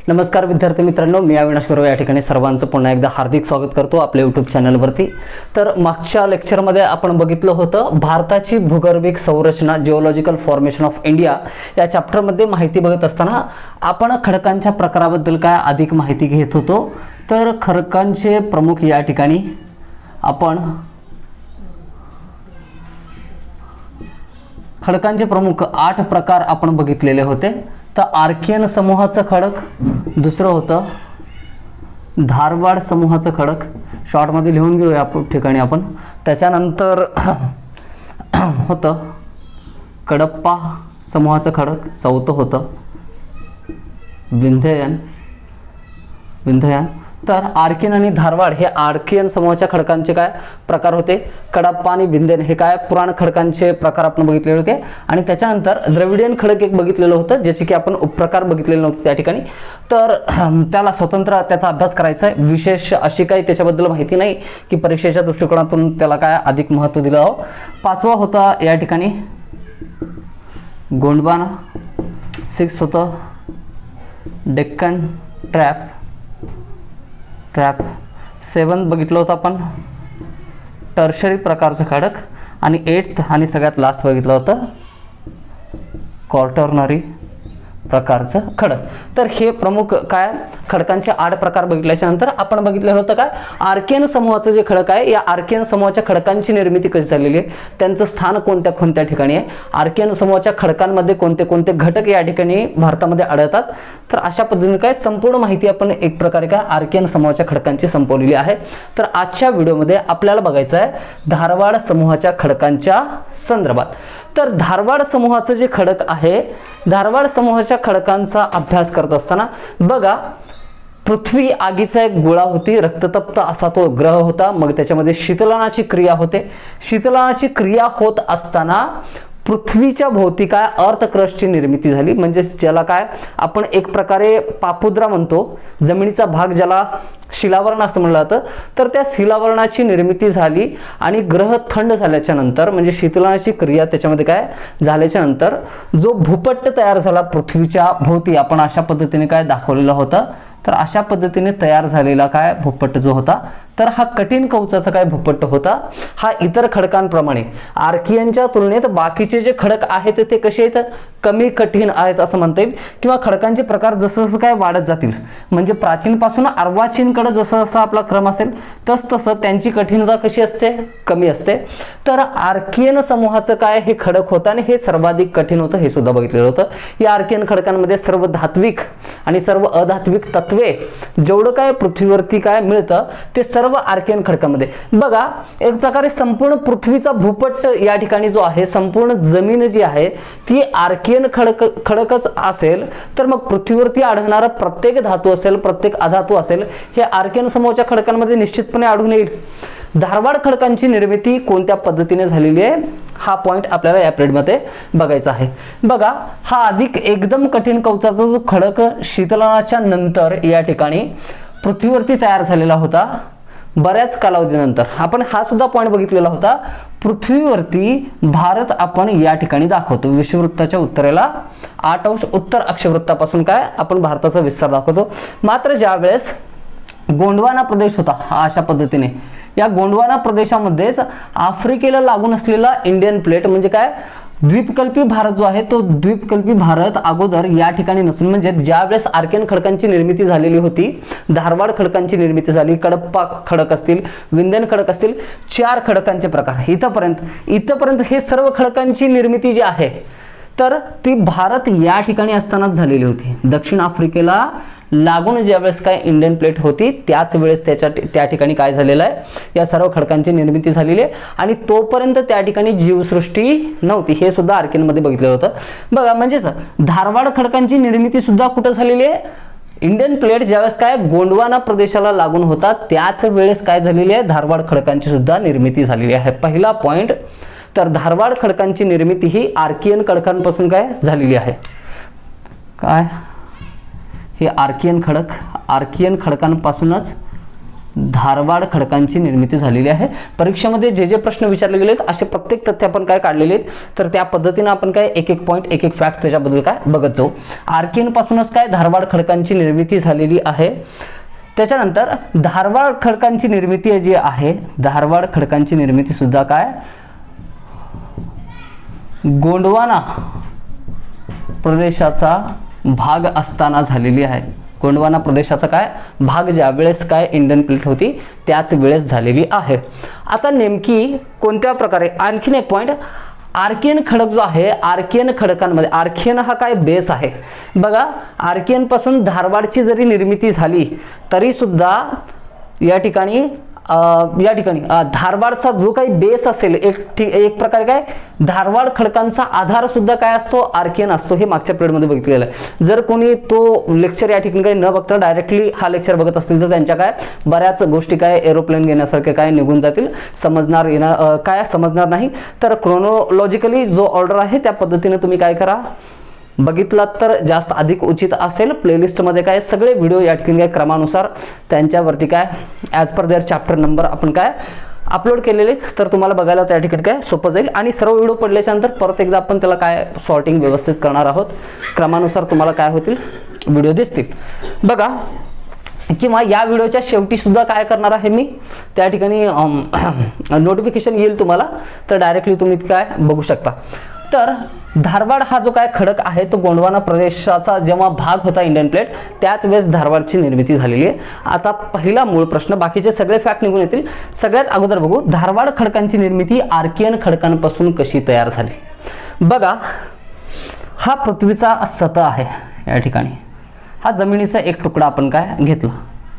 नमस्कार विद्यार्थी मित्रांनो, मी अविनाश गुरव या ठिकाणी सर्वांचं पुन्हा एकदा हार्दिक स्वागत करतो आपल्या यूट्यूब चॅनलवरती। तर मागच्या लेक्चरमध्ये आपण बघितलं होतं भारताची भूगर्भिक संरचना, जिओलॉजिकल फॉर्मेशन ऑफ इंडिया या चॅप्टरमध्ये माहिती बघत असताना आपण खडकांच्या प्रकाराबद्दल काय अधिक माहिती घेत होतो। तर खडकांचे प्रमुख या ठिकाणी आपण खडकांचे प्रमुख 8 प्रकार आपण बघितलेले होते। तर आर्कियन समूहाचं खडक, दुसरं होतं धारवाड समूहाचं खडक, शॉर्टमध्ये लिहून घेऊया आपण ठिकाणी आपण। त्याच्यानंतर होतं कडप्पा समूहाचं खडक, चौथं होतं विंध्ययन। तर आर्कियन आणि धारवाड हे आर्कियन समूहाच्या खडकांचे काय प्रकार होते। कडप्पा आणि विंध्ययन हे काय पुराण खडकांचे प्रकार आपण बघितलेले होते। आणि त्याच्यानंतर द्रविडियन खडक एक बघितलेलं होतं, ज्याचे की आपण उपप्रकार बघितलेले नव्हते त्या ठिकाणी। तर त्याला स्वतंत्र त्याचा अभ्यास करायचा आहे, विशेष अशी काही त्याच्याबद्दल माहिती नाही की परीक्षेच्या दृष्टिकोनातून त्याला काय अधिक महत्त्व दिलं हो। पाचवा होता या ठिकाणी गोंडवाना, 6 होतं डेक्कन ट्रॅप, 7 बघितलं होतं आपण टर्शरी प्रकारचं खडक, आणि 8th आणि सगळ्यात लास्ट बघितलं होतं क्वार्टरनरी प्रकारचं खडक। तर हे प्रमुख काय खडकांचे 8 प्रकार बघितल्याच्या नंतर आपण बघितलेलं होतं काय आर्कियन समूहाचं जे खडक आहे, या आर्कियन समूहाच्या खडकांची निर्मिती कशी झालेली आहे, त्यांचं स्थान कोणत्या कोणत्या ठिकाणी आहे, आर्कियन समूहाच्या खडकांमध्ये कोणते कोणते घटक या ठिकाणी भारतामध्ये आढळतात। तर अशा पद्धतीने काय संपूर्ण माहिती आपण एक प्रकारे काय आर्कियन समूहाच्या खडकांची संपवलेली आहे। तर आजच्या व्हिडिओमध्ये आपल्याला बघायचं आहे धारवाड समूहाच्या खडकांच्या संदर्भात। तर धारवाड समूहाचं जे खडक आहे, धारवाड समूहाच्या खडकांचा अभ्यास करत असताना बघा, पृथ्वी आगीचा एक गोळा होती, रक्ततप्त असा तो ग्रह होता। मग त्याच्यामध्ये शीतलनाची क्रिया होते। शीतलनाची क्रिया होत असताना पृथ्वीच्या भोवती काय अर्थ क्रस्टची निर्मिती झाली, म्हणजे ज्याला काय आपण एक प्रकारे पापुद्रा म्हणतो, जमिनीचा भाग ज्याला शिलावरण असं म्हणलं जातं। तर त्या शिलावरणाची निर्मिती झाली आणि ग्रह थंड झाल्याच्या नंतर, म्हणजे शीतलनाची क्रिया त्याच्यामध्ये काय झाल्याच्या नंतर जो भूपट्ट तयार झाला पृथ्वीच्या भोवती, आपण अशा पद्धतीने काय दाखवलेला होता। तर अशा पद्धतीने तयार झालेला काय भूपट्ट जो होता, तर हा कठीण कवचाचा काय भूपट्ट होता। हा इतर खडकांप्रमाणे आर्कियनच्या तुलनेत बाकीचे जे खडक आहेत ते कसे आहेत, कमी कठीण आहेत असं म्हणता येईल, किंवा खडकांचे प्रकार जसं जसं काय वाढत जातील, म्हणजे प्राचीनपासून अर्वाचीनकडे जसं जसं आपला क्रम असेल तसं त्यांची कठीणता कशी असते, कमी असते। तर आर्कियन समूहाचं काय हे खडक होतं आणि हे सर्वाधिक कठीण होतं, हे सुद्धा बघितलेलं होतं। या आर्कियन खडकांमध्ये सर्व धात्विक आणि सर्व अधात्विक तत्वे जेवढं काय पृथ्वीवरती काय मिळतं ते सर्व आर्कियन खडकामध्ये बघा, एक प्रकारे संपूर्ण पृथ्वीचा भूपट्ट या ठिकाणी जो आहे, संपूर्ण जमीन जी आहे ती आर्कियन खडकच असेल, तर मग पृथ्वीवरती आढळणारा प्रत्येक धातू असेल, प्रत्येक अधातू असेल, हे आर्कियन समूहाच्या खडकांमध्ये निश्चितपणे आढळून येईल। धारवाड खडकांची निर्मिती कोणत्या पद्धतीने झालेली आहे, हा पॉइंट आपल्याला या पिरियडमध्ये बघायचा आहे। बघा, हा अधिक एकदम कठीण कवचाचा जो खडक शीतलनाच्या नंतर या ठिकाणी पृथ्वीवरती तयार झालेला होता, बऱ्याच कालावधीनंतर आपण हा सुद्धा पॉइंट बघितलेला होता। पृथ्वीवरती भारत आपण या ठिकाणी दाखवतो, विषुववृत्ताच्या उत्तरेला 8 अंश उत्तर अक्षवृत्तापासून काय आपण भारताचा विस्तार दाखवतो। मात्र ज्या वेळेस गोंडवाना प्रदेश होता, हा अशा पद्धतीने या गोंडवाना प्रदेशामध्येच आफ्रिकेला लागून असलेला इंडियन प्लेट, म्हणजे काय द्वीपकल्पी भारत जो आहे, तो द्वीपकल्पी भारत अगोदर या ठिकाणी नसून, म्हणजे ज्या वेळेस आर्कियन खडकांची निर्मिती झालेली होती, धारवाड खडकांची निर्मिती झाली, कडप्पा खडक असतील, विंध्ययन खडक असतील, 4 खडकांचे प्रकार इथपर्यंत हे सर्व खडकांची निर्मिती जी आहे, तर ती भारत या ठिकाणी असतानाच झालेली होती। दक्षिण आफ्रिकेला लागून ज्या वेळेस काय इंडियन प्लेट होती, त्याच वेळेस त्या ठिकाणी काय झालेलं आहे, या सर्व खडकांची निर्मिती झालेली आहे, आणि तोपर्यंत त्या ठिकाणी जीवसृष्टी नव्हती, हे सुद्धा आर्कियनमध्ये बघितलेलं होतं। बघा, म्हणजेच धारवाड खडकांची निर्मिती सुद्धा कुठं झालेली आहे, इंडियन प्लेट ज्यावेळेस काय गोंडवाना प्रदेशाला लागून होता त्याच वेळेस काय झालेली आहे, धारवाड खडकांची सुद्धा निर्मिती झालेली आहे। पहिला पॉइंट, तर धारवाड खडकांची निर्मिती ही आर्कियन खडकांपासून काय झालेली आहे। काय हे आर्कियन खडकांपासूनच धारवाड खडकांची निर्मिती झालेली आहे. परीक्षेमध्ये जे जे प्रश्न विचारले गेलेत असे प्रत्येक तथ्य आपण काय काढलेले आहेत, तर त्या पद्धतीने आपण काय एक एक पॉईंट एक एक फॅक्ट त्याच्याबद्दल काय बघत जाऊ. आर्कियन पासूनच काय धारवाड खडकांची निर्मिती झालेली आहे. त्याच्यानंतर धारवाड खडकांची निर्मिती जी आहे, धारवाड खडकांची निर्मिती सुद्धा काय गोंडवाना प्रदेशाचा भाग असताना झालेली आहे. गोंडवाना प्रदेशाचा काय भाग ज्या वेळेस काय इंडियन प्लेट होती त्याच वेळेस झालेली आहे. आता नेमकी कोणत्या प्रकारे, आणखीन एक पॉईंट, आर्कियन खडक जो आहे, आर्कियन खडकांमध्ये आर्कियन हा काय बेस आहे बघा. आर्कियन पासून धारवाडची जरी निर्मिती झाली तरी सुद्धा या ठिकाणी धारवाडचा जो काही बेस असेल, एक प्रकारे काय धारवाड खडकांचा आधार सुद्धा काय असतो, आर्कियन असतो. हे मागच्या पिरियडमध्ये बघितलेलं आहे. जर कोणी तो लेक्चर या ठिकाणी काही न बघता डायरेक्टली हा लेक्चर बघत असतील तर त्यांच्या काय बऱ्याच गोष्टी काय एरोप्लेन घेण्यासारखे काय निघून जातील, समजणार नाही. तर क्रोनोलॉजिकली जो ऑर्डर आहे त्या पद्धतीने तुम्ही काय करा, बघितलात तर जास्त अधिक उचित असेल. प्लेलिस्टमध्ये काय सगळे व्हिडिओ या ठिकाणी काय क्रमानुसार त्यांच्यावरती काय as per their chapter number आपण काय अपलोड केलेले, तर तुम्हाला बघायला त्या ठिकाणी काय सोपं जाईल. आणि सर्व व्हिडिओ पडल्याच्यानंतर परत एकदा आपण त्याला काय सॉर्टिंग व्यवस्थित करणार आहोत. क्रमानुसार तुम्हाला काय होतील व्हिडिओ दिसतील बघा. किंवा या व्हिडिओच्या शेवटी सुद्धा काय करणार आहे मी, त्या ठिकाणी नोटिफिकेशन येईल तुम्हाला, तर डायरेक्टली तुम्ही काय बघू शकता. तर धारवाड हा जो काय खडक आहे तो गोंडवाना प्रदेशाचा जेव्हा भाग होता इंडियन प्लेट त्याच वेळेस धारवाडची निर्मिती झालेली आहे. आता पहिला मूळ प्रश्न, बाकीचे सगळे फॅक्ट निघून येतील. सगळ्यात अगोदर बघू धारवाड खडकांची निर्मिती आर्कियन खडकांपासून कशी तयार झाली. बघा, हा पृथ्वीचा सतह आहे. या ठिकाणी हा जमिनीचा एक तुकडा आपण काय घेतला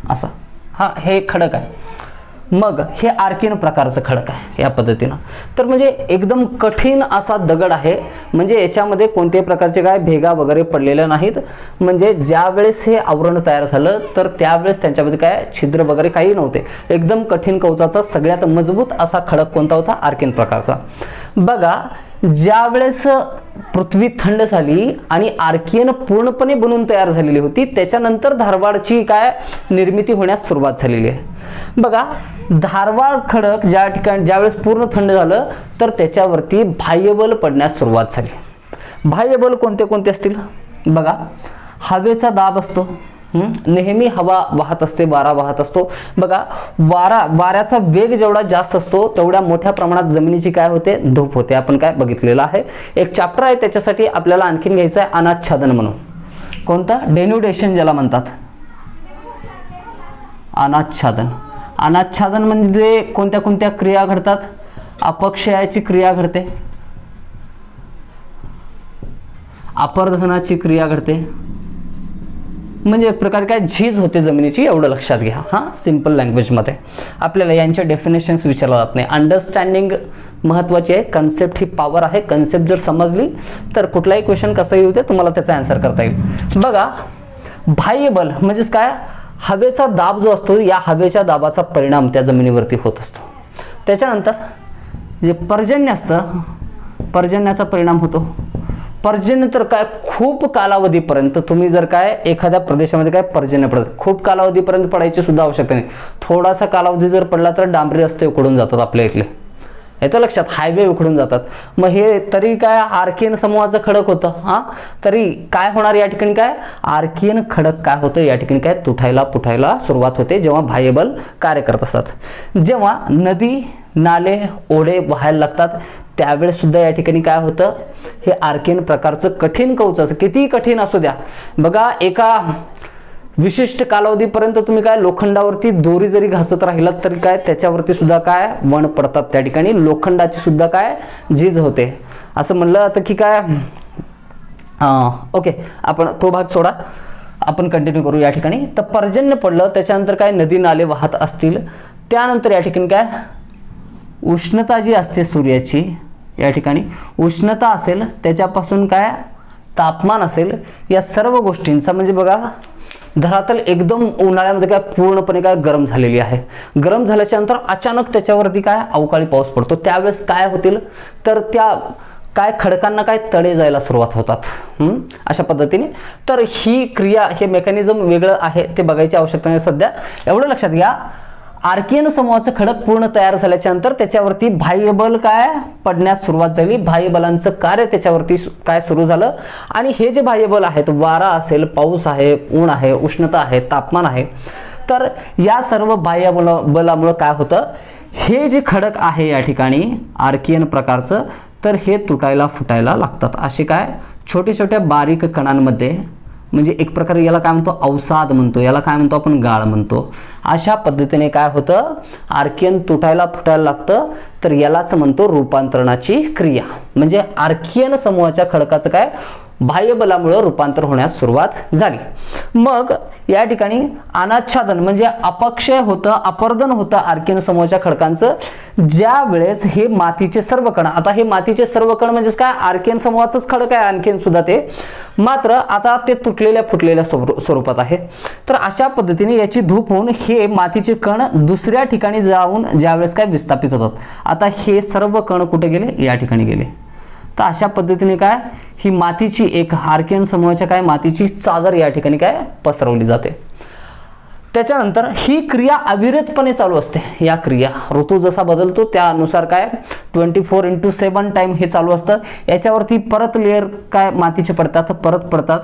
असा, हा हे खडक आहे. मग हे आर्कियन प्रकारचं खडक आहे या पद्धतीनं. तर म्हणजे एकदम कठीण असा दगड आहे, म्हणजे याच्यामध्ये कोणत्याही प्रकारचे काय भेगा वगैरे पडलेल्या नाहीत. म्हणजे ज्या वेळेस हे आवरण तयार झालं तर त्यावेळेस त्यांच्यामध्ये काय छिद्र वगैरे काही नव्हते. एकदम कठीण कवचाचा सगळ्यात मजबूत असा खडक कोणता होता, आर्कियन प्रकारचा. बघा, ज्या वेळेस पृथ्वी थंड झाली आणि आर्कियन पूर्णपणे बनून तयार झालेली होती त्याच्यानंतर धारवाडची काय निर्मिती होण्यास सुरुवात झालेली आहे. बघा, धारवाड खडक ज्या ठिकाणी ज्यावेळेस पूर्ण थंड झालं तर त्याच्यावरती बाह्यबल पडण्यास सुरुवात झाली. बाह्यबल कोणते कोणते असतील बघा, हवेचा दाब असतो, नेहमी हवा वाहत असते, वारा वाहत असतो. बघा, वाऱ्याचा वेग जेवढा जास्त असतो तेवढ्या मोठ्या प्रमाणात जमिनीची काय होते, धूप होते. आपण काय बघितलेलं आहे. एक चॅप्टर आहे त्याच्यासाठी आपल्याला आणखीन घ्यायचं आहे अनाच्छादन म्हणून. कोणता, डेन्युडेशन ज्याला म्हणतात, अनाच्छादन. अनाच्छादन म्हणजे कोणत्या कोणत्या क्रिया घडतात, अपक्षयाची क्रिया घडते, अपर्धनाची क्रिया घडते, म्हणजे एक प्रकारे काय झीज होते जमिनीची, एवढं लक्षात घ्या. हा सिंपल लँग्वेजमध्ये आपल्याला यांच्या डेफिनेशन्स विचारला जात नाही. अंडरस्टँडिंग महत्त्वाची आहे. कन्सेप्ट ही पॉवर आहे. कन्सेप्ट जर समजली तर कुठलाही क्वेश्चन कसाही होते तुम्हाला त्याचा आन्सर करता येईल. बघा, बाह्यबल म्हणजेच काय, हवेचा दाब जो असतो या हवेच्या दाबाचा परिणाम त्या जमिनीवरती होत असतो. त्याच्यानंतर जे पर्जन्य असतं, पर्जन्याचा परिणाम होतो. पर्जन्य तर काय खूप कालावधीपर्यंत तुम्ही जर काय एखाद्या प्रदेशामध्ये काय पर्जन्य पडत, खूप कालावधीपर्यंत पडायची सुद्धा आवश्यकता नाही. थोडासा कालावधी जर पडला तर डांबरी रस्ते उकडून जातात आपल्या इथले, येतं लक्षात, हायवे उकडून जातात. मग हे तरी काय आर्कियन समूहाचं खडक होतं. हां, तरी काय होणार या ठिकाणी, काय आर्कियन खडक काय होतं या ठिकाणी, काय तुटायला फुटायला सुरुवात होते जेव्हा बाह्यबल कार्य करत असतात. जेव्हा नदी नाले ओढे वाहायला लागतात त्यावेळेस सुद्धा या ठिकाणी काय होतं, हे आर्कियन प्रकारचं कठीण कवचाचं, कितीही कठीण असू द्या. बघा, एका विशिष्ट कालावधीपर्यंत तुम्ही काय लोखंडावरती दोरी जरी घासत राहिलात तरी काय त्याच्यावरती सुद्धा काय वण पडतात. त्या ठिकाणी लोखंडाची सुद्धा काय झीज होते. असं म्हणलं जातं की काय, ओके, आपण तो भाग सोडा, आपण कंटिन्यू करू या ठिकाणी. तर पर्जन्य पडलं, त्याच्यानंतर काय नदी नाले वाहत असतील, त्यानंतर या ठिकाणी काय उष्णता जी असते सूर्याची, या ठिकाणी उष्णता असेल, त्याच्यापासून काय तापमान असेल, या सर्व गोष्टींचा म्हणजे बघा धरातल एकदम उन्हाळ्यामध्ये काय पूर्णपणे काय गरम झालेली आहे. गरम झाल्याच्या नंतर अचानक त्याच्यावरती काय अवकाळी पाऊस पडतो. त्यावेळेस काय होतील तर त्या काय खडकांना काय तडे जायला सुरुवात होतात. अशा पद्धतीने. तर ही क्रिया, हे मेकॅनिझम वेगळं आहे, ते बघायची आवश्यकता नाही सध्या. एवढं लक्षात घ्या, आर्कियन समूहाचं खडक पूर्ण तयार झाल्याच्या नंतर त्याच्यावरती बाह्यबल काय पडण्यास सुरुवात झाली, बाह्यबलांचं कार्य त्याच्यावरती काय सुरू झालं आणि हे जे बाह्यबल आहेत, वारा असेल, पाऊस आहे, ऊन आहे, उष्णता आहे, तापमान आहे, तर या सर्व बाह्यबलामुळे काय होतं, हे जे खडक आहे या ठिकाणी आर्कियन प्रकारचं, तर हे तुटायला फुटायला लागतात. असे काय छोटे छोट्या बारीक कणांमध्ये, म्हणजे एक प्रकारे याला काय म्हणतो, अवसाद म्हणतो, याला काय म्हणतो आपण, गाळ म्हणतो. अशा पद्धतीने काय होतं, आर्कियन तुटायला फुटायला लागतं. तर यालाच म्हणतो रूपांतरणाची क्रिया. म्हणजे आर्कियन समूहाच्या खडकाचं काय बाह्यबलामुळे रूपांतर होण्यास सुरुवात झाली. मग या ठिकाणी अनाच्छादन म्हणजे अपक्षय होतं, अपर्दन होतं आर्कियन समूहाच्या खडकांचं, ज्या वेळेस हे मातीचे सर्व कण, आता हे मातीचे सर्व कण म्हणजे काय आर्कियन समूहाचंच खडक आहे आणखीन सुद्धा ते, मात्र आता ते तुटलेल्या फुटलेल्या स्वरूपात आहे. तर अशा पद्धतीने याची धूप होऊन हे मातीचे कण दुसऱ्या ठिकाणी जाऊन ज्यावेळेस काय विस्थापित होतात. आता हे सर्व कण कुठे गेले, या ठिकाणी गेले. तर अशा पद्धतीने काय ही मातीची एक आर्कियन समूहाच्या काय मातीची चादर या ठिकाणी काय पसरवली जाते. त्याच्यानंतर ही क्रिया अविरतपणे चालू असते. या क्रिया ऋतू जसा बदलतो त्यानुसार काय 24/7 टाइम हे चालू असतं. याच्यावरती परत लेअर काय मातीचे पडतात, परत पडतात.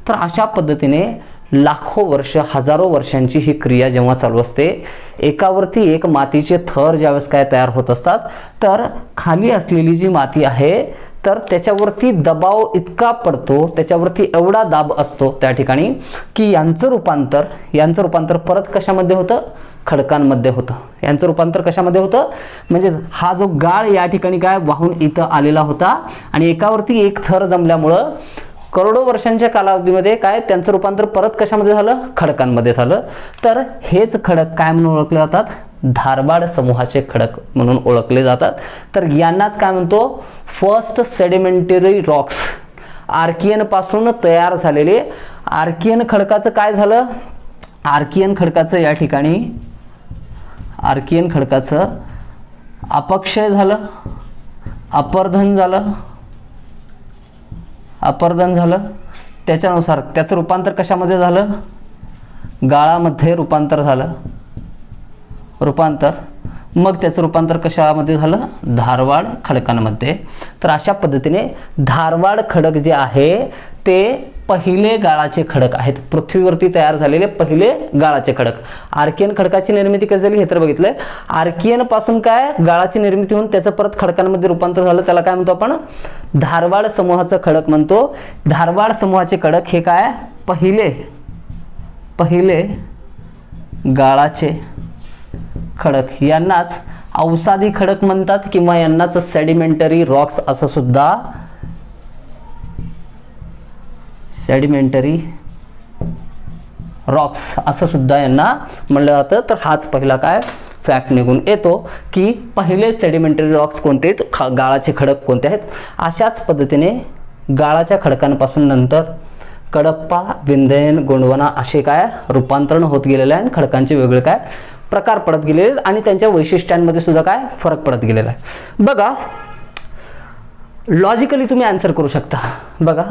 तर अशा पद्धतीने लाखो वर्ष, हजारो वर्षांची ही क्रिया जेव्हा चालू असते, एकावरती एक मातीचे थर ज्यावेळेस काय तयार होत असतात, तर खाली असलेली जी माती आहे तर त्याच्यावरती दबाव इतका पडतो, त्याच्यावरती एवढा दाब असतो त्या ठिकाणी की यांचं रूपांतर परत कशामध्ये होतं, खडकांमध्ये होतं. यांचं रूपांतर कशामध्ये होतं, म्हणजे हा जो गाळ या ठिकाणी काय वाहून इथं आलेला होता आणि एकावरती एक थर जमल्यामुळं करोडो वर्षांच्या कालावधीमध्ये काय त्यांचं रूपांतर परत कशामध्ये झालं, खडकांमध्ये झालं. तर हेच खडक काय म्हणून ओळखले जातात, धारवाड समूहाचे खडक म्हणून ओळखले जातात. तर यांनाच काय म्हणतो, फर्स्ट सेडिमेंटरी रॉक्स. आर्कियन पासून तयार झालेले आर्कियन खडकाचं काय झालं, आर्कियन खडकाचं या ठिकाणी आर्कियन खडकाचं अपक्षय झालं, अपर्दन झालं. त्याच्यानुसार त्याचं रूपांतर कशामध्ये झालं, गाळामध्ये रूपांतर झालं, मग त्याचं रूपांतर कशामध्ये झालं, धारवाड खडकांमध्ये. तर अशा पद्धतीने धारवाड खडक जे आहे ते पहिले गाळाचे खडक आहेत, पृथ्वीवरती तयार झालेले पहिले गाळाचे खडक. आर्कियन खडकाची निर्मिती कशी झाली हे तर बघितलंय. आर्कियन पासून काय गाळाची निर्मिती होऊन त्याचं परत खडकांमध्ये रूपांतर झालं, त्याला काय म्हणतो आपण, धारवाड समूहाचं खडक म्हणतो. धारवाड समूहाचे खडक हे काय पहिले गाळाचे खडक, यांनाच अवसादी खडक म्हणतात किंवा यांनाच सेडिमेंटरी रॉक्स असं सुद्धा, सेडिमेंटरी रॉक्स असं सुद्धा यांना म्हणलं जातं. तर हाच पहिला काय फॅक्ट निघून येतो की पहिले सेडिमेंटरी रॉक्स कोणते आहेत, गाळाचे खडक कोणते आहेत. अशाच पद्धतीने गाळाच्या खडकांपासून नंतर कडप्पा, विंध्ययन, गोंडवाना असे काय रूपांतरण होत गेलेले आहे. खडकांचे वेगळे काय प्रकार पडत गेलेले आणि त्यांच्या वैशिष्ट्यांमध्ये सुद्धा काय फरक पडत गेलेला आहे. बघा लॉजिकली तुम्ही आन्सर करू शकता. बघा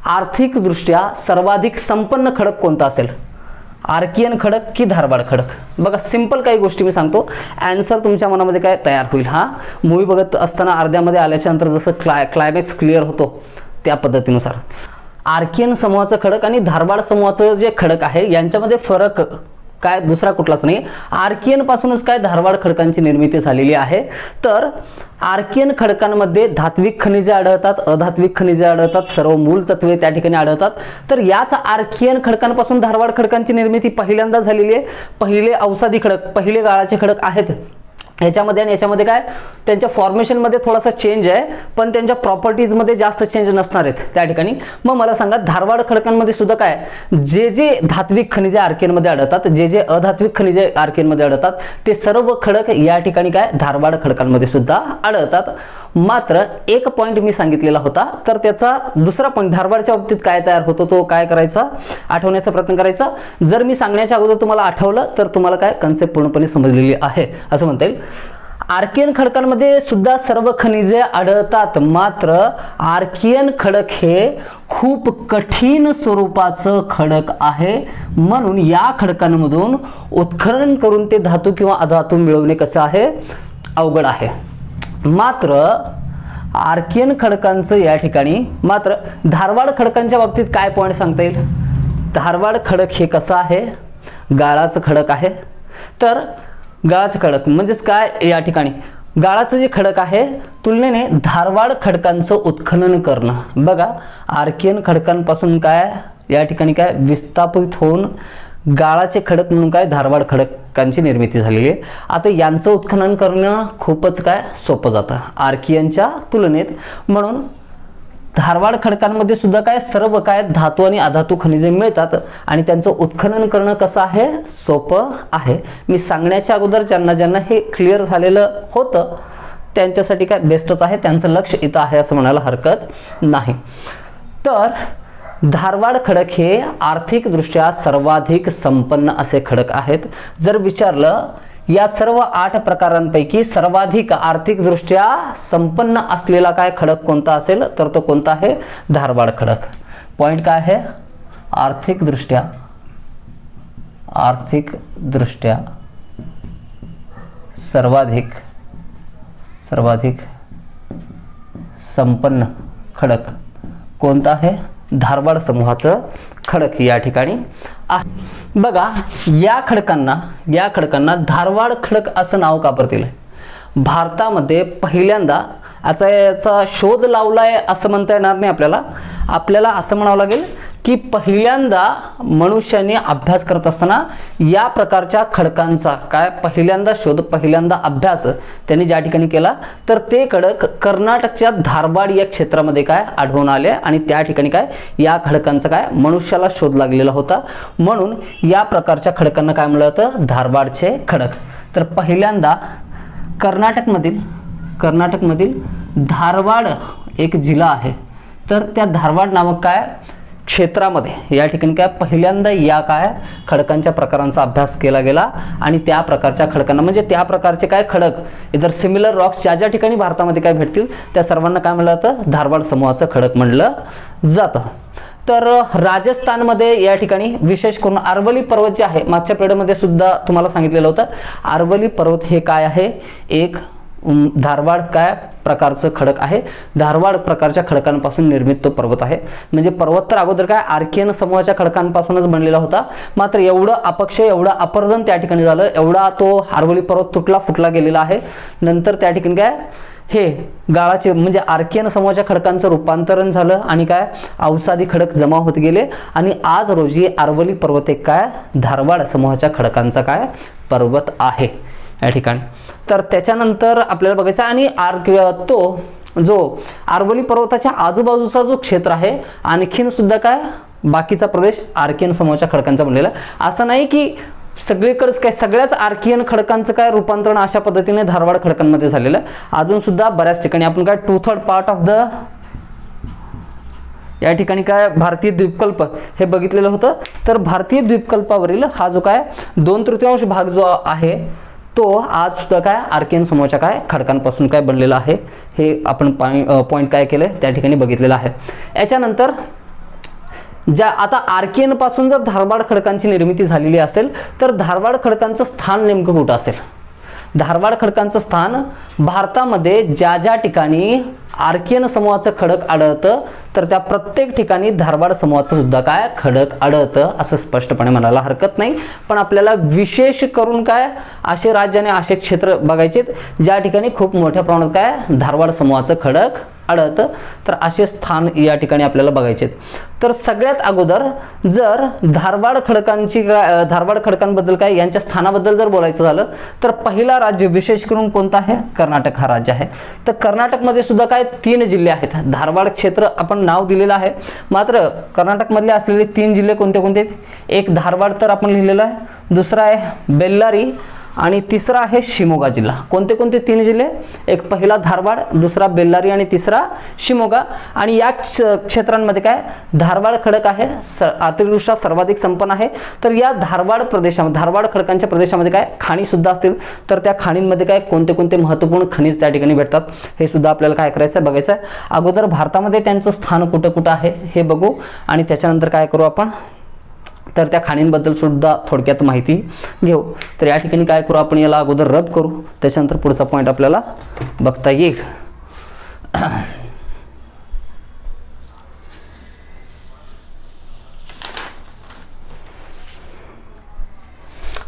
आर्थिकदृष्ट्या सर्वाधिक संपन्न खडक कोणता असेल, आर्कियन खडक की धारवाड खडक. बघा सिंपल काही गोष्टी मी सांगतो, आन्सर तुमच्या मनामध्ये काय तयार होईल. हा मूवी बघत असताना अर्ध्यामध्ये आल्याच्या नंतर जसं क्लायमॅक्स क्लिअर होतो त्या पद्धतीनुसार आर्कियन समूहाचं खडक आणि धारवाड समूहाचं जे खडक आहे यांच्यामध्ये फरक काय दुसरा कुठलाच नाही. आर्कियन पासूनच काय धारवाड खडकांची निर्मिती झालेली आहे. तर आर्कियन खडकांमध्ये धात्विक खनिजे आढळतात, अधात्विक खनिजे आढळतात, सर्व मूल तत्वे त्या ठिकाणी आढळतात. तर याच आर्कियन खडकांपासून धारवाड खडकांची निर्मिती पहिल्यांदा झालेली आहे. पहिले अवसादी खडक, पहिले गाळाचे खडक आहेत याच्यामध्ये, आणि याच्यामध्ये काय त्यांच्या फॉर्मेशनमध्ये थोडासा चेंज आहे पण त्यांच्या प्रॉपर्टीजमध्ये जास्त चेंज नसणार आहेत त्या ठिकाणी. मग मला सांगा धारवाड खडकांमध्ये सुद्धा काय जे जे धात्विक खनिजे आर्कियनमध्ये आढळतात, जे जे अधात्विक खनिजे आर्कियनमध्ये आढळतात ते सर्व खडक या ठिकाणी काय धारवाड खडकांमध्ये सुद्धा आढळतात. मात्र एक पॉइंट मी सांगितलेला होता, तर त्याचा दुसरा पॉइंट धारवाडच्या बाबतीत काय तयार होतो तो काय करायचा, आठवण्याचा प्रयत्न करायचा. जर मी सांगण्याच्या अगोदर तुम्हाला आठवलं तर तुम्हाला काय कन्सेप्ट पूर्णपणे समजलेली आहे असं म्हणता येईल. आर्कियन खडकांमध्ये सुद्धा सर्व खनिजे आढळतात, मात्र आर्कियन खडक हे खूप कठीण स्वरूपाचं खडक आहे, म्हणून या खडकांमधून उत्खनन करून ते धातू किंवा अधातू मिळवणे कसं आहे, अवघड आहे। मात्र आर्कियन खडकांचं या ठिकाणी मात्र धारवाड खडकांच्या बाबतीत काय पॉईंट सांगता येईल। धारवाड खडक हे कसं आहे, गाळाचं खडक आहे। तर गाळाचं खडक म्हणजेच काय, या ठिकाणी गाळाचं जे खडक आहे तुलनेने धारवाड खडकांचं उत्खनन करणं, बघा आर्कियन खडकांपासून काय या ठिकाणी काय विस्थापित होऊन गाळाचे खडक म्हणून काय धारवाड खडकांची निर्मिती झालेली आहे। आता यांचं उत्खनन करणं खूपच काय सोपं जातं आर्कियनच्या तुलनेत, म्हणून धारवाड खडकांमध्ये सुद्धा काय सर्व काय धातू आणि अधातू खनिजे मिळतात आणि त्यांचं उत्खनन करणं कसं आहे, सोपं आहे। मी सांगण्याच्या अगोदर ज्यांना हे क्लिअर झालेलं होतं त्यांच्यासाठी काय बेस्टच आहे, त्यांचं लक्ष इथं आहे असं म्हणायला हरकत नाही। तर धारवाड खडक हे आर्थिकदृष्ट्या सर्वाधिक संपन्न असे खडक आहेत। जर विचारलं या सर्व 8 प्रकारांपैकी सर्वाधिक आर्थिकदृष्ट्या संपन्न असलेला काय खडक कोणता असेल, तर तो कोणता आहे, धारवाड खडक। पॉइंट काय आहे, आर्थिकदृष्ट्या सर्वाधिक संपन्न खडक कोणता आहे, धारवाड समूहाचं खडक या ठिकाणी आहे। बघा या खडकांना धारवाड खडक असं नाव का बरं दिलंय। भारतामध्ये पहिल्यांदा याचा शोध लावलाय असं म्हणता येणार नाही, आपल्याला असं म्हणावं लागेल की पहिल्यांदा मनुष्याने अभ्यास करत असताना या प्रकारच्या खडकांचा काय पहिल्यांदा अभ्यास त्यांनी ज्या ठिकाणी केला तर ते खडक कर्नाटकच्या धारवाड या क्षेत्रामध्ये काय आढळून आले आणि त्या ठिकाणी काय या खडकांचा काय मनुष्याला शोध लागलेला होता, म्हणून या प्रकारच्या खडकांना काय म्हणलं जातं, धारवाडचे खडक। तर पहिल्यांदा कर्नाटकमधील धारवाड एक जिल्हा आहे, तर त्या धारवाड नामक काय क्षेत्रामध्ये या ठिकाणी काय पहिल्यांदा या काय खडकांच्या प्रकारांचा अभ्यास केला गेला आणि त्या प्रकारच्या खडकांना म्हणजे त्या प्रकारचे काय खडक इतर सिमिलर रॉक्स ज्या ठिकाणी भारतामध्ये काय भेटतील त्या सर्वांना काय म्हणलं जातं, धारवाड समूहाचं खडक म्हणलं जातं। तर राजस्थानमध्ये या ठिकाणी विशेष करून अरवली पर्वत जे आहे, मागच्या पिरियडमध्ये सुद्धा तुम्हाला सांगितलेलं होतं, अरवली पर्वत हे काय आहे, एक धारवाड काय प्रकारचं खडक आहे। धारवाड प्रकारच्या खडकांपासून निर्मित तो पर्वत आहे। म्हणजे पर्वत तर अगोदर काय आर्कियन समूहाच्या खडकांपासूनच बनलेला होता, मात्र एवढं अपक्ष एवढं अपरदन त्या ठिकाणी झालं, एवढा तो अरवली पर्वत तुटला फुटला गेलेला आहे। नंतर त्या ठिकाणी काय हे गाळाचे म्हणजे आर्कियन समूहाच्या खडकांचं रूपांतरण झालं आणि काय अवसादी खडक जमा होत गेले आणि आज रोजी अरवली पर्वत एक काय धारवाड समूहाच्या खडकांचा काय पर्वत आहे या ठिकाणी। तर त्याच्यानंतर आपल्याला बघायचं आणि तो जो अरवली पर्वताच्या आजूबाजूचा जो क्षेत्र आहे आणखीन सुद्धा काय बाकीचा प्रदेश आर्कियन समूहाच्या खडकांचा बनलेला आहे। असं नाही की सगळीकडेच काय सगळ्याच आर्कियन खडकांचं काय रूपांतरण अशा पद्धतीने धारवाड खडकांमध्ये झालेलं आहे। अजून सुद्धा बऱ्याच ठिकाणी आपण काय 2/3 पार्ट ऑफ द या ठिकाणी काय भारतीय द्वीपकल्प हे बघितलेलं होतं। तर भारतीय द्वीपकल्पावरील हा जो काय 2/3 भाग जो आहे तो आज सुद्धा काय आर्कियन समूहाच्या काय खडकांपासून काय बनलेला आहे हे आपण पॉइंट काय केले त्या ठिकाणी बघितलेलं आहे। याच्यानंतर ज्या आता आर्कियन पासून जर धारवाड खडकांची निर्मिती झालेली असेल तर धारवाड खडकांचं स्थान नेमकं कुठं असेल। धारवाड खडकांचं स्थान भारतामध्ये ज्या ज्या ठिकाणी आर्कियन समूहाचं खडक आढळतं तर त्या प्रत्येक ठिकाणी धारवाड समूहाचं सुद्धा काय खडक आढळतं असं स्पष्टपणे म्हणायला हरकत नाही। पण आपल्याला विशेष करून काय असे राज्य आणि असे क्षेत्र बघायचे ज्या ठिकाणी खूप मोठ्या प्रमाणात काय धारवाड समूहाचं खडक आढळतं, तर असे स्थान या ठिकाणी आपल्याला बघायचे। तर सगळ्यात अगोदर जर धारवाड खडकांबद्दल काय यांच्या स्थानाबद्दल जर बोलायचं झालं तर पहिला राज्य विशेष करून कोणता आहे, कर्नाटक हा राज्य आहे। तर कर्नाटकमध्ये सुद्धा काय 3 जिल्हे आहेत। धारवाड क्षेत्र आपण नाव दिलेलं आहे, मात्र कर्नाटकमधले असलेले 3 जिल्हे कोणते कोणते, एक धारवाड तर आपण लिहिलेलं आहे, दुसरा आहे बेल्लारी आणि तिसरा आहे शिमोगा जिल्हा. कोणते कोणते 3 जिल्हे? एक पहिला धारवाड, दुसरा बेल्लारी आणि तिसरा शिमोगा. आणि या क्षेत्रांमध्ये काय धारवाड खडक आहे, अतिवृष्टी सर्वाधिक संपन्न आहे. तर या धारवाड प्रदेशामध्ये, धारवाड खडकांच्या प्रदेशामध्ये काय खाणी सुद्धा असतील. तर त्या खाणींमध्ये काय कोणते कोणते महत्त्वपूर्ण खनिज त्या ठिकाणी भेटतात हे सुद्धा आपल्याला काय करायचं आहे, बघायचं आहे. अगोदर भारतामध्ये त्यांचं स्थान कुठं कुठं आहे हे बघू आणि त्याच्यानंतर काय करू आपण, तर त्या खाणींबद्दल सुद्धा थोडक्यात माहिती घेऊ. तर या ठिकाणी काय करू आपण, याला अगोदर रब करू, त्याच्यानंतर पुढचा पॉईंट आपल्याला बघता येईल.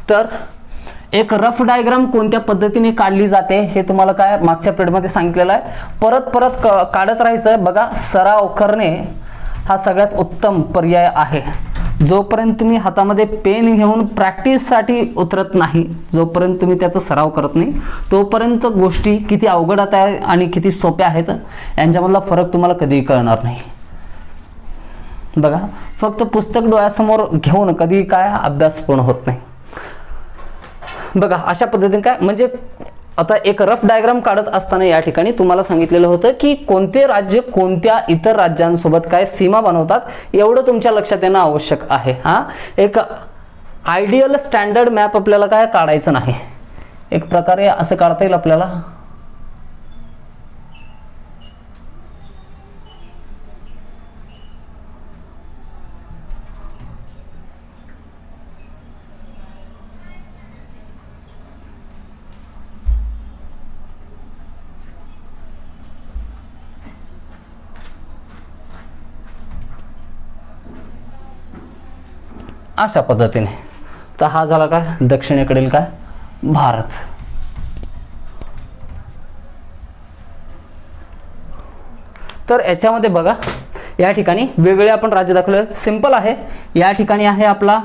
तर एक रफ डायग्राम कोणत्या पद्धतीने काढली जाते हे तुम्हाला काय मागच्या पिरियडमध्ये सांगितलेलं आहे. परत परत काढत राहायचं. बघा, सराव करणे हा सगळ्यात उत्तम पर्याय आहे. जोपर्यंत तुम्ही हातामध्ये पेन घेऊन प्रॅक्टिससाठी उतरत नाही, जोपर्यंत तुम्ही त्याचा सराव करत नाही, तोपर्यंत गोष्टी किती अवघड आहे आणि किती सोप्या आहेत यांच्यामधला फरक तुम्हाला कधीही कळणार नाही. बघा, फक्त पुस्तक डोळ्यासमोर घेऊन कधी काय अभ्यास पूर्ण होत नाही. बघा, अशा पद्धतीने काय म्हणजे आता एक रफ डायग्राम काढत असताना या ठिकाणी तुम्हाला सांगितलेलं होतं की कोणते राज्य कोणत्या इतर राज्यांसोबत काय सीमा बनवतात एवढं तुमच्या लक्षात येणं आवश्यक आहे. हा एक आयडियल स्टँडर्ड मॅप आपल्याला काय काढायचं नाही. एक प्रकारे असं काढता येईल आपल्याला. अशा पद्धतीने. तर हा झाला काय दक्षिणेकडील काय भारत. तर याच्यामध्ये बघा, या ठिकाणी वेगवेगळे आपण राज्य दाखवले. सिंपल आहे. या ठिकाणी आहे आपला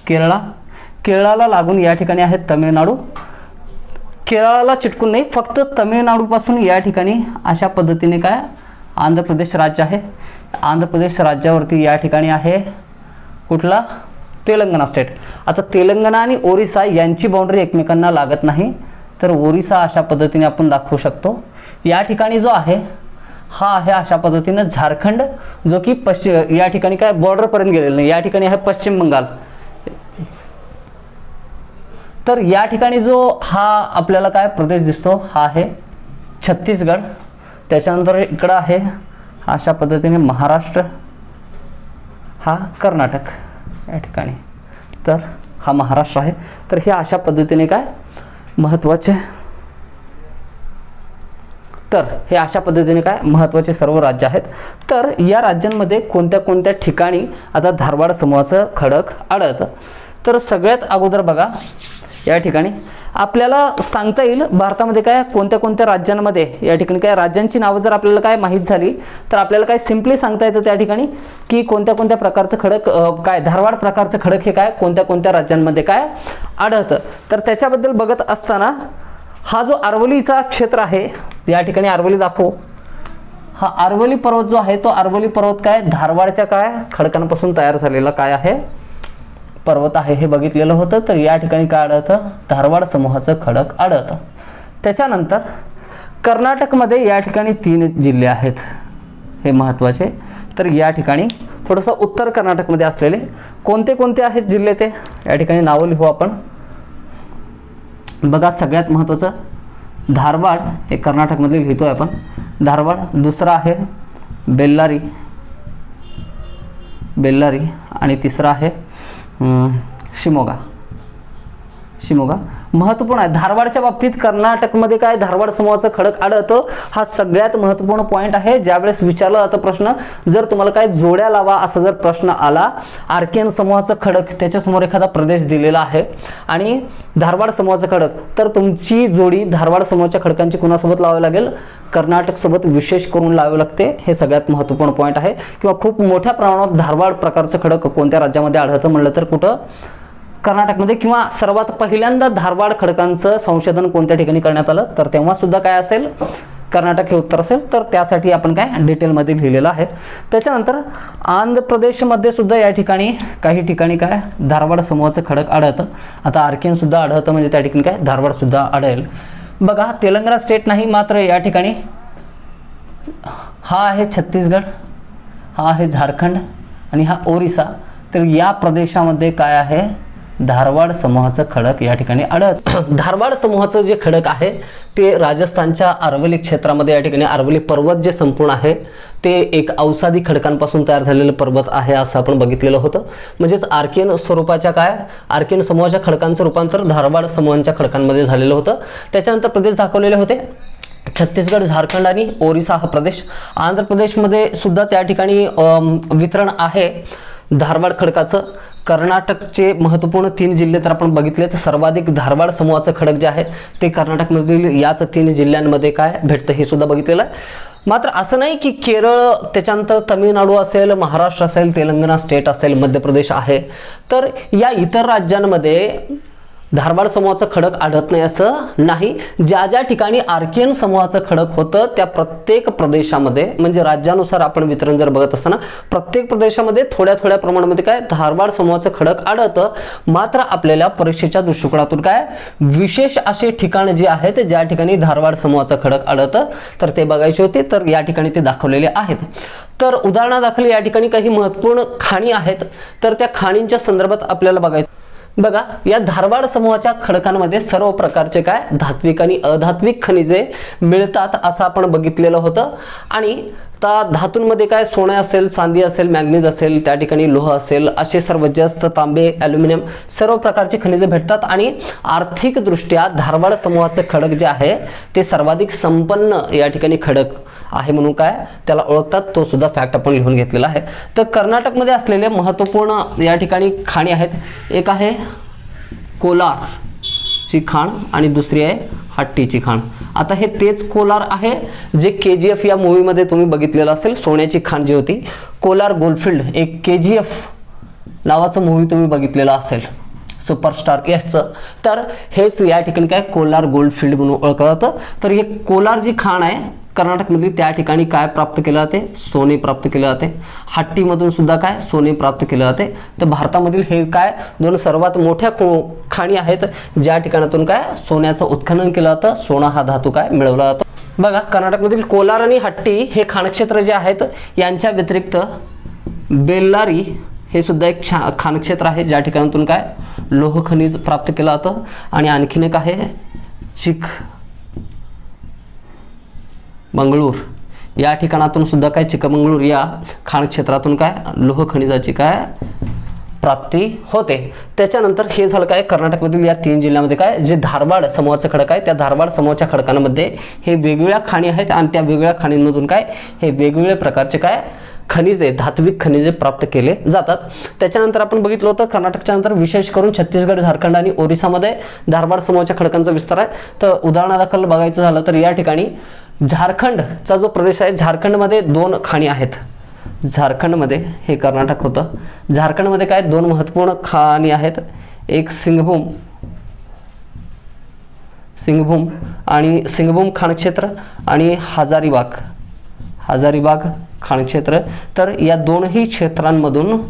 केरळा, केरळाला लागून या ठिकाणी आहे तमिळनाडू. केरळाला चिटकून नाही, फक्त तमिळनाडूपासून या ठिकाणी अशा पद्धतीने काय आंध्र प्रदेश राज्य आहे. आंध्र प्रदेश राज्यावरती या ठिकाणी आहे कुठला तेलंगणा स्टेट. आता तेलंगणा आणि ओरिसा यांची बाउंड्री एकमेकांना लागत नाही, तर ओरिसा अशा पद्धतीने आपण दाखवू शकतो. या ठिकाणी जो आहे हा आहे अशा पद्धतीने झारखंड, जो की पश्चिम या ठिकाणी काय बॉर्डरपर्यंत गेलेला नाही. या ठिकाणी आहे पश्चिम बंगाल. तर या ठिकाणी जो हा आपल्याला काय प्रदेश दिसतो हा आहे छत्तीसगड. त्याच्यानंतर इकडं आहे अशा पद्धतीने महाराष्ट्र, हा कर्नाटक या ठिकाणी. तर हा महाराष्ट्र आहे. तर हे अशा पद्धतीने काय महत्त्वाचे, तर हे अशा पद्धतीने काय महत्त्वाचे सर्व राज्य आहेत. तर या राज्यांमध्ये कोणत्या कोणत्या ठिकाणी आता धारवाड समूहाचं खडक आढळतं. तर सगळ्यात अगोदर बघा, या ठिकाणी आपल्याला सांगता येईल भारतामध्ये काय कोणत्या कोणत्या राज्यांमध्ये या ठिकाणी काय राज्यांची नावं जर आपल्याला काय माहीत झाली तर आपल्याला काय सिम्पली सांगता येतं त्या ठिकाणी की कोणत्या कोणत्या प्रकारचं खडक काय धारवाड प्रकारचं खडक हे काय कोणत्या कोणत्या राज्यांमध्ये काय आढळतं. तर त्याच्याबद्दल बघत असताना हा जो अरवलीचा क्षेत्र आहे, या ठिकाणी अरवली दाखव. हा अरवली पर्वत जो आहे तो अरवली पर्वत काय धारवाडच्या काय खडकांपासून तयार झालेला काय आहे पर्वत आहे हे बघितलेलं होतं. तर या ठिकाणी काय आढळतं धारवाड समूहाचं खडक आढळतं. त्याच्यानंतर कर्नाटकमध्ये या ठिकाणी 3 जिल्हे आहेत, हे महत्त्वाचे. तर या ठिकाणी थोडंसं उत्तर कर्नाटकमध्ये असलेले कोणते कोणते आहेत जिल्हे ते या ठिकाणी नावं लिहू आपण. बघा, सगळ्यात महत्त्वाचं धारवाड हे कर्नाटकमध्ये लिहितोय आपण. धारवाड. दुसरा आहे बेल्लारी, बेल्लारी आणि तिसरा आहे शिमोगा. शिमोगा महत्त्वपूर्ण आहे. धारवाडच्या बाबतीत कर्नाटकमध्ये काय धारवाड समूहाचं खडक आढळतं, हा सगळ्यात महत्त्वपूर्ण पॉईंट आहे. ज्यावेळेस विचारला जातं प्रश्न, जर तुम्हाला काय जोड्या लावा असा जर प्रश्न आला, आर्कियन समूहाचं खडक त्याच्यासमोर एखादा प्रदेश दिलेला आहे आणि धारवाड समूहाचं खडक, तर तुमची जोडी धारवाड समूहाच्या खडकांची कुणासोबत लावावी लागेल, कर्नाटक सोबत विशेष करून लावावे लागते. हे सगळ्यात महत्त्वपूर्ण पॉईंट आहे. किंवा खूप मोठ्या प्रमाणात धारवाड प्रकारचं खडक कोणत्या राज्यामध्ये आढळतं म्हणलं तर कुठं कर्नाटकमध्ये. किंवा सर्वात पहिल्यांदा धारवाड खडकांचं संशोधन कोणत्या ठिकाणी करण्यात आलं तर तेव्हा सुद्धा काय असेल कर्नाटक हे उत्तर असेल, तर त्यासाठी आपण काय डिटेलमध्ये लिहिलेलं आहे. त्याच्यानंतर आंध्र प्रदेशमध्ये सुद्धा या ठिकाणी काही ठिकाणी काय धारवाड समूहाचं खडक आढळतं. आता आर्कियन सुद्धा आढळतं, म्हणजे त्या ठिकाणी काय धारवाड सुद्धा आढळेल. बघा, तेलंगणा स्टेट नाही, मात्र या ठिकाणी हा आहे छत्तीसगड, हा आहे झारखंड आणि हा ओरिसा. तर या प्रदेशामध्ये काय आहे धारवाड समूहाचं खडक या ठिकाणी आढळतं. धारवाड समूहाचं जे खडक आहे ते राजस्थानच्या अरवली क्षेत्रामध्ये, या ठिकाणी अरवली पर्वत जे संपूर्ण आहे ते एक अवसादी खडकांपासून तयार झालेलं पर्वत आहे असं आपण बघितलेलं होतं. म्हणजेच आर्कियन स्वरूपाच्या काय आर्कियन समूहाच्या खडकांचं रूपांतर धारवाड समूहांच्या खडकांमध्ये झालेलं होतं. त्याच्यानंतर प्रदेश दाखवलेले होते छत्तीसगड, झारखंड आणि ओरिसा हा प्रदेश. आंध्र प्रदेशमध्ये सुद्धा त्या ठिकाणी वितरण आहे धारवाड खडकाचं. कर्नाटकचे महत्त्वपूर्ण 3 जिल्हे तर आपण बघितले, तर सर्वाधिक धारवाड समूहाचं खडक जे आहे ते कर्नाटकमधील याच 3 जिल्ह्यांमध्ये काय भेटतं हे सुद्धा बघितलेलं आहे. मात्र असं नाही की केरळ, त्याच्यानंतर तमिळनाडू असेल, महाराष्ट्र असेल, तेलंगणा स्टेट असेल, मध्य प्रदेश आहे, तर या इतर राज्यांमध्ये धारवाड समूहाचं खडक आढळत नाही असं नाही. ज्या ज्या ठिकाणी आर्कियन समूहाचं खडक होतं त्या प्रत्येक प्रदेशामध्ये, म्हणजे राज्यानुसार आपण वितरण जर बघत असताना प्रत्येक प्रदेशामध्ये थोड्या थोड्या प्रमाणामध्ये काय धारवाड समूहाचं खडक आढळतं. मात्र आपल्याला परीक्षेच्या दृष्टिकोनातून काय विशेष असे ठिकाण जे आहेत ज्या ठिकाणी धारवाड समूहाचं खडक आढळतं तर ते बघायचे होते, तर या ठिकाणी ते दाखवलेले आहेत. तर उदाहरणादाखल या ठिकाणी काही महत्त्वपूर्ण खाणी आहेत, तर त्या खाणींच्या संदर्भात आपल्याला बघायचं. बघा, या धारवाड समूहाच्या खडकांमध्ये सर्व प्रकारचे काय धात्विक आणि अधात्विक खनिजे मिळतात असं आपण बघितलेलं होतं. आणि त्या धातूंमध्ये काय सोने असेल, चांदी असेल, मॅग्नीज असेल, त्या ठिकाणी लोह असेल, असे सर्व जस्त, तांबे, ॲल्युमिनियम सर्व प्रकारचे खनिजे भेटतात. आणि आर्थिकदृष्ट्या धारवाड समूहाचं खडक जे आहे ते सर्वाधिक संपन्न या ठिकाणी खडक आहे म्हणून काय त्याला ओळखतात, तो सुद्धा फॅक्ट आपण लिहून घेतलेला आहे. तर कर्नाटकमध्ये असलेले महत्त्वपूर्ण या ठिकाणी खाणी आहेत. एक आहे कोलारची खाण आणि दुसरी आहे हट्टीची खाण. आता हे तेच कोलार आहे जे KGF या मूवीमध्ये तुम्ही बघितलेलं असेल. सोन्याची खाण जी होती कोलार गोल्डफिल्ड, एक KGF नावाचं मूवी तुम्ही बघितलेलं असेल सुपरस्टार यशचं, तर हेच या ठिकाणी काय कोलार गोल्डफिल्ड म्हणून ओळखलं जातं. तर हे कोलार जी खाण आहे कर्नाटकमधली त्या ठिकाणी काय प्राप्त केलं जाते सोने प्राप्त केले जाते. हट्टीमधून सुद्धा काय सोने प्राप्त केले जाते. तर भारतामधील हे काय 2 सर्वात मोठ्या खाणी आहेत ज्या ठिकाणातून काय सोन्याचं उत्खनन केलं जातं, सोना हा धातू काय मिळवला जातो. बघा, कर्नाटकमधील कोलार आणि हट्टी हे खाणक्षेत्र जे आहेत यांच्या व्यतिरिक्त बेल्लारी हे सुद्धा एक खाणक्षेत्र आहे ज्या ठिकाणातून काय लोह खनिज प्राप्त केलं जातं. आणि आणखीन एक आहे चिकमंगळूर, या ठिकाणातून सुद्धा काय चिकमंगळूर या खाणक्षेत्रातून काय लोह खनिजाची काय प्राप्ती होते. त्याच्यानंतर हे झालं काय कर्नाटकमधील या 3 जिल्ह्यामध्ये काय जे धारवाड समूहाचं खडक आहे त्या धारवाड समूहाच्या खडकांमध्ये हे वेगवेगळ्या खाणी आहेत आणि त्या वेगवेगळ्या खाणींमधून काय हे वेगवेगळे प्रकारचे काय खनिजे धात्विक खनिजे प्राप्त केले जातात. त्याच्यानंतर आपण बघितलं होतं कर्नाटकच्या नंतर विशेष करून छत्तीसगड, झारखंड आणि ओरिसामध्ये धारवाड समूहाच्या खडकांचा विस्तार आहे. तर उदाहरणादाखल बघायचं झालं तर या ठिकाणी झारखंडचा जो प्रदेश आहे झारखंडमध्ये 2 खाणी आहेत. झारखंडमध्ये हे कर्नाटक होतं. झारखंडमध्ये काय 2 महत्त्वपूर्ण खाणी आहेत. एक सिंगभूम आणि सिंगभूम खाणक्षेत्र आणि हजारीबाग खाणक्षेत्र. तर या 2ही क्षेत्रांमधून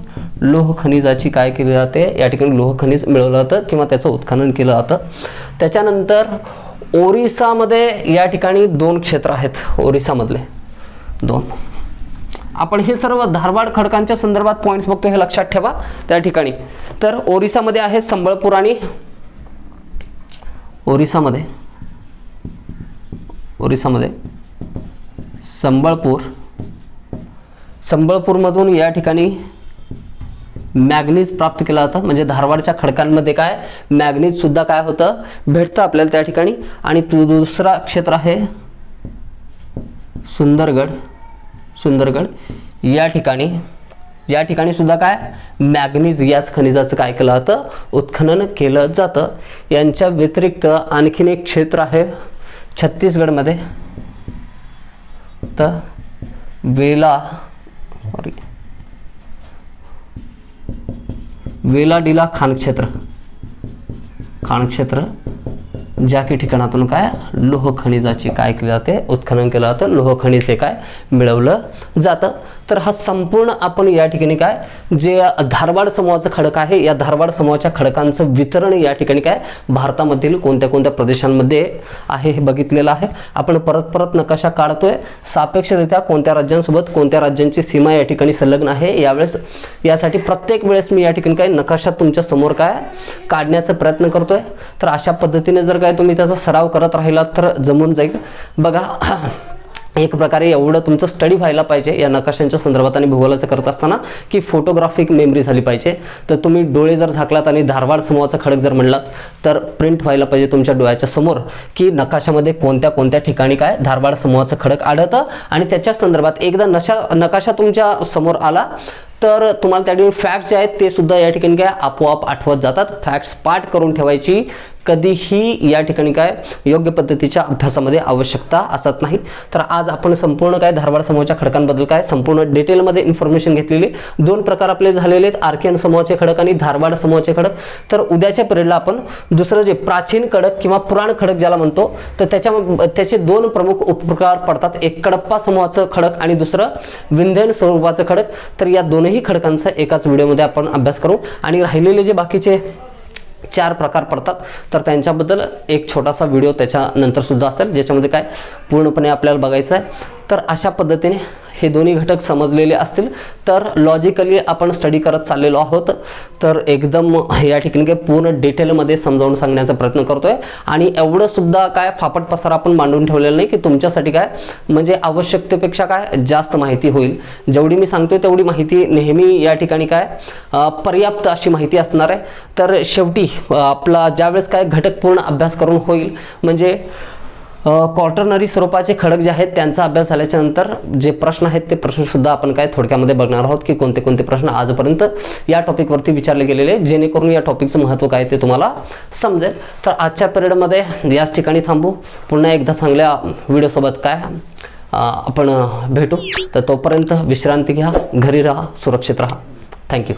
लोह खनिजाची काय केली जाते या ठिकाणी लोह खनिज मिळवलं जातं किंवा त्याचं उत्खनन केलं जातं. त्याच्यानंतर ओरिसामध्ये या ठिकाणी 2 क्षेत्र आहेत. ओरिसामधले 2 आपण हे सर्व धारवाड खडकांच्या संदर्भात पॉईंट्स बघतो हे लक्षात ठेवा त्या ठिकाणी. तर ओरिसामध्ये आहे संबळपूर आणि ओरिसामध्ये संबळपूरमधून या ठिकाणी मॅग्नीज प्राप्त केला जातं. म्हणजे धारवाडच्या खडकांमध्ये काय मॅग्नीज सुद्धा काय होतं भेटतं आपल्याला त्या ठिकाणी. आणि दुसरा क्षेत्र आहे सुंदरगड या ठिकाणी सुद्धा काय मॅग्नीज याच खनिजाचं काय केलं जातं उत्खनन केलं जातं. यांच्या व्यतिरिक्त आणखीन एक क्षेत्र आहे छत्तीसगडमध्ये, तर वेलाडिला खाणक्षेत्र ज्या की ठिकाणातून काय लोह खनिजाची काय केली जाते, उत्खनन केलं जातं, लोह खनिज हे काय मिळवलं जातं. तर हा संपूर्ण आपण या ठिकाणी काय जे धारवाड समूहाचं खडक आहे, या धारवाड समूहाच्या खडकांचं वितरण या ठिकाणी काय भारतामधील कोणत्या कोणत्या प्रदेशांमध्ये आहे हे बघितलेलं आहे. आपण परत परत नकाशा काढतोय, सापेक्षरित्या कोणत्या राज्यांसोबत कोणत्या राज्यांची सीमा या ठिकाणी संलग्न आहे. यावेळेस यासाठी प्रत्येक वेळेस मी या ठिकाणी काय नकाशा तुमच्या समोर काय काढण्याचा प्रयत्न करतोय. तर अशा पद्धतीने जर काय तुम्ही त्याचा सराव करत राहिलात तर जमून जाईल. बघा, एक प्रकारे एवढं तुमचं स्टडी व्हायला पाहिजे या नकाशांच्या संदर्भात आणि भूगोलाचं करत असताना की फोटोग्राफिक मेमरी झाली पाहिजे. तर तुम्ही डोळे जर झाकलात आणि धारवाड समूहाचा खडक जर म्हणलात तर प्रिंट व्हायला पाहिजे तुमच्या डोळ्याच्या समोर की नकाशामध्ये कोणत्या कोणत्या ठिकाणी काय धारवाड समूहाचं खडक आढळतं. आणि त्याच्या संदर्भात एकदा नकाशा तुमच्या समोर आला तर तुम्हाला त्या ठिकाणी फॅक्ट्स जे आहेत ते सुद्धा या ठिकाणी काय आपोआप आठवत जातात. फॅक्ट्स पाठ करून ठेवायची कधीही या ठिकाणी काय योग्य पद्धतीच्या अभ्यासामध्ये आवश्यकता असत नाही. तर आज आपण संपूर्ण काय धारवाड समूहाच्या खडकांबद्दल काय संपूर्ण डिटेलमध्ये इन्फॉर्मेशन घेतलेली. दोन प्रकार आपले झालेले आहेत, आर्कियन समूहाचे खडक आणि धारवाड समूहाचे खडक. तर उद्याच्या पिरियडला आपण दुसरं जे प्राचीन खडक किंवा पुराण खडक ज्याला म्हणतो तर त्याचे दोन प्रमुख उपप्रकार पडतात. एक कडप्पा समूहाचं खडक आणि दुसरं विंध्यन स्वरूपाचं खडक. तर या दोनही खडकांचा एकाच व्हिडिओमध्ये आपण अभ्यास करू. आणि राहिलेले जे बाकीचे 4 प्रकार पडतात तर त्यांच्याबद्दल एक छोटासा व्हिडिओ त्याच्यानंतर सुद्धा असेल ज्याच्यामध्ये काय पूर्णपणे आपल्याला बघायचं आहे. तर अशा पद्धतीने हे दोन्ही घटक समजलेले असतील तर लॉजिकली आपण स्टडी करत चाललेलो आहोत. तर एकदम या ठिकाणी काय पूर्ण डिटेलमध्ये समजावून सांगण्याचा प्रयत्न करतोय. आणि एवढं सुद्धा काय फापट पसारा आपण मांडून ठेवलेलं नाही की तुमच्यासाठी काय म्हणजे आवश्यकतेपेक्षा काय जास्त माहिती होईल. जेवढी मी सांगतोय तेवढी माहिती नेहमी या ठिकाणी काय पर्याप्त अशी माहिती असणार आहे. तर शेवटी आपला ज्यावेळेस काय घटक पूर्ण अभ्यास करून होईल म्हणजे क्वार्टरनरी स्वरूपाचे खडक जे आहेत त्यांचा अभ्यास झाल्याच्या नंतर जे प्रश्न आहेत ते प्रश्न सुद्धा आपण काय थोडक्यामध्ये बघणार आहोत की कोणते कोणते प्रश्न आजपर्यंत या टॉपिकवरती विचारले गेलेले जेणेकरून या टॉपिकचं महत्त्व काय ते तुम्हाला समजेल. तर आजच्या पिरियडमध्ये याच ठिकाणी थांबू. पुन्हा एकदा चांगल्या व्हिडिओसोबत काय आपण भेटू. तर तोपर्यंत विश्रांती घ्या, घरी राहा, सुरक्षित राहा. थँक्यू.